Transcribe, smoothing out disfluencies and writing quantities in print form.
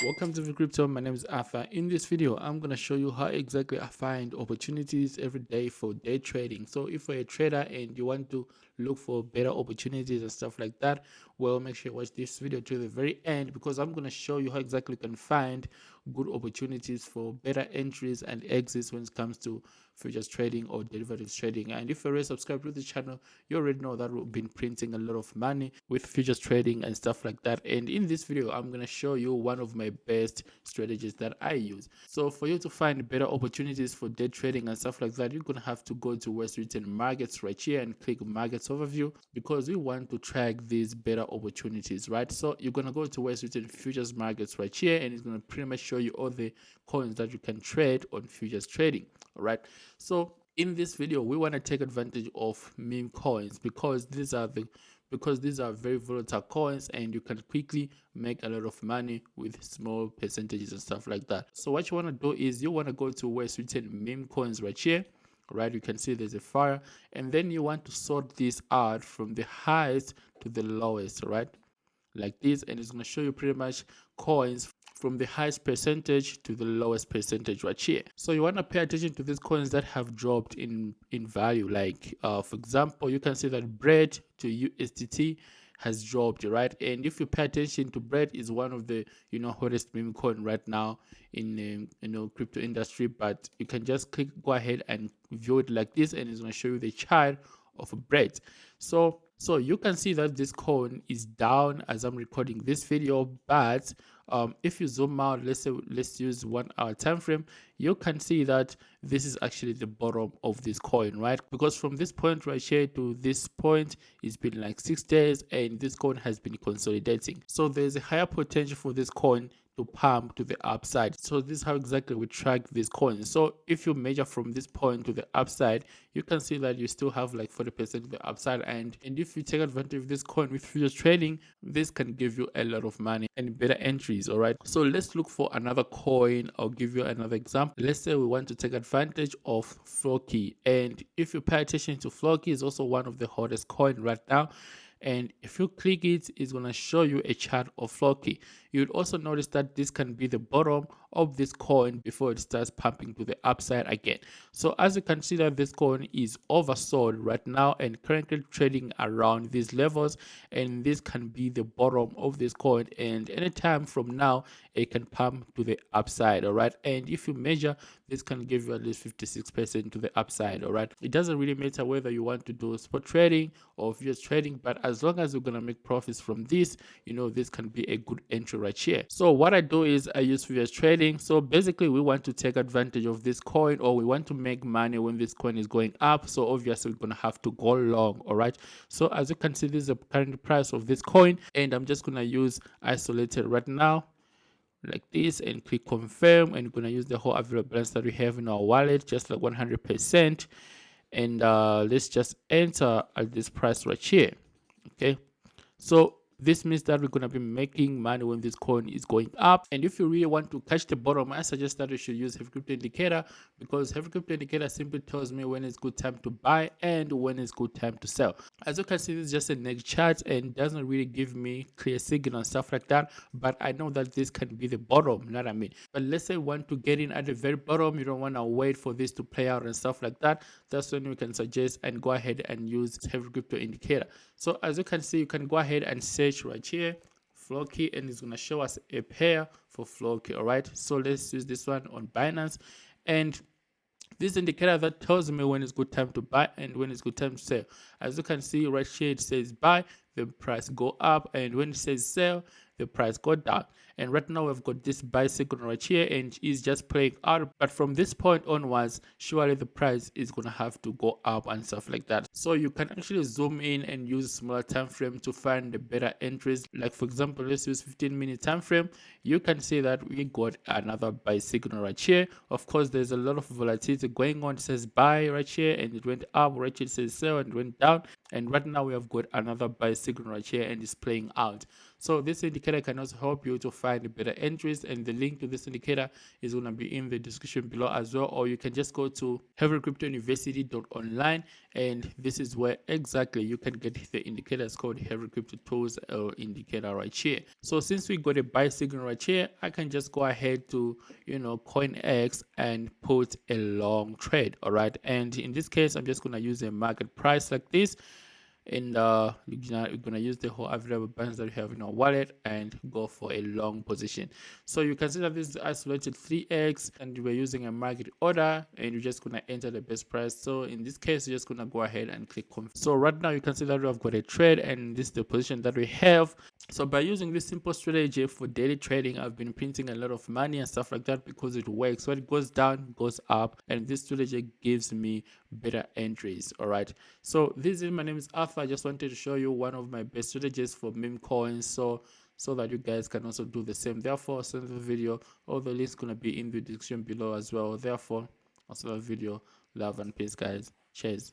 Welcome to the crypto. My name is Arthur. In this video, I'm going to show you how exactly I find opportunities every day for day trading. So if you're a trader and you want to look for better opportunities and stuff like that, well, make sure you watch this video to the very end, because I'm going to show you how exactly you can find good opportunities for better entries and exits when it comes to futures trading or derivatives trading. And if you're already subscribed to the channel, you already know that we've been printing a lot of money with futures trading and stuff like that. And in this video, I'm going to show you one of my best strategies that I use. So for you to find better opportunities for day trading and stuff like that, you're going to have to go to where it's written markets right here and click markets overview, because we want to track these better opportunities, right? So you're going to go to where it's written futures markets right here, and it's going to pretty much show you all the coins that you can trade on futures trading. All right, so in this video we want to take advantage of meme coins, because these are very volatile coins and you can quickly make a lot of money with small percentages and stuff like that. So what you want to do is you want to go to where it's written meme coins right here, right? You can see there's a fire, and then you want to sort this out from the highest to the lowest, right? Like this, and it's going to show you pretty much coins from the highest percentage to the lowest percentage right here. So you want to pay attention to these coins that have dropped in value. Like for example, you can see that bread to USDT has dropped, right? And if you pay attention to bread, is one of the hottest meme coin right now in crypto industry. But you can just go ahead and view it like this, and it's going to show you the chart of bread. So you can see that this coin is down as I'm recording this video, but if you zoom out, let's use 1 hour time frame, you can see that this is actually the bottom of this coin, right? Because from this point right here to this point, it's been like 6 days and this coin has been consolidating. So there's a higher potential for this coin to pump to the upside. So this is how exactly we track this coin. So if you measure from this point to the upside, you can see that you still have like 40% of the upside, and if you take advantage of this coin with futures trading, this can give you a lot of money and better entries. All right, so let's look for another coin. I'll give you another example. Let's say we want to take advantage of Floki, and if you pay attention to Floki, is also one of the hottest coin right now. And if you click it, it's going to show you a chart of Floki. You'd also notice that this can be the bottom of this coin before it starts pumping to the upside again. So as you can see that this coin is oversold right now and currently trading around these levels, and this can be the bottom of this coin, and anytime from now it can pump to the upside. All right, and if you measure, this can give you at least 56% to the upside. All right, it doesn't really matter whether you want to do spot trading or futures trading, but as long as you're gonna make profits from this, this can be a good entry right here. So what I do is I use futures trading. So basically we want to take advantage of this coin, or we want to make money when this coin is going up. So obviously we're gonna have to go long. All right, so as you can see, this is the current price of this coin, and I'm just gonna use isolated right now like this and click confirm, and we're gonna use the whole available balance that we have in our wallet, just like 100%, and let's just enter at this price right here. Okay, so this means that we're going to be making money when this coin is going up. And if you really want to catch the bottom, I suggest that you should use heavy crypto indicator, because heavy crypto indicator simply tells me when it's good time to buy and when it's good time to sell. As you can see, this is just a next chart and doesn't really give me clear signal and stuff like that, but I know that this can be the bottom, you know what I mean? But let's say you want to get in at the very bottom, you don't want to wait for this to play out and stuff like that. That's when we can suggest and go ahead and use heavy crypto indicator. So as you can see, you can go ahead and search right here Floki, and it's going to show us a pair for Floki. All right, so let's use this one on Binance, and this indicator that tells me when it's good time to buy and when it's good time to sell. As you can see right here, it says buy, the price go up, and when it says sell, the price go down. And right now we've got this buy signal right here, and it's just playing out. But from this point onwards, surely the price is gonna have to go up and stuff like that. So you can actually zoom in and use smaller time frame to find the better entries. Like for example, let's use 15-minute time frame. You can see that we got another buy signal right here. Of course, there's a lot of volatility going on. It says buy right here, and it went up. Right here it says sell, and it went down. And right now we have got another buy signal right here, and it's playing out. So this indicator can also help you to find better entries, and the link to this indicator is going to be in the description below as well, or you can just go to heavycryptouniversity.online, and this is where exactly you can get the indicators called Heavy Crypto Tools or indicator right here. So since we got a buy signal right here, I can just go ahead to CoinX and put a long trade. All right, and in this case I'm just going to use a market price like this, and we're gonna use the whole available balance that we have in our wallet and go for a long position. So you can see that this is isolated 3x, and we're using a market order, and you're just gonna enter the best price. So in this case, you're just gonna go ahead and click confirm. So right now you can see that we have got a trade, and this is the position that we have. So by using this simple strategy for daily trading, I've been printing a lot of money and stuff like that because it works. When it goes down, goes up, and this strategy gives me better entries. All right, so my name is Arthur. I just wanted to show you one of my best strategies for meme coins, so that you guys can also do the same. Therefore, send the video. All the links gonna be in the description below as well. Therefore, also the video. Love and peace, guys. Cheers.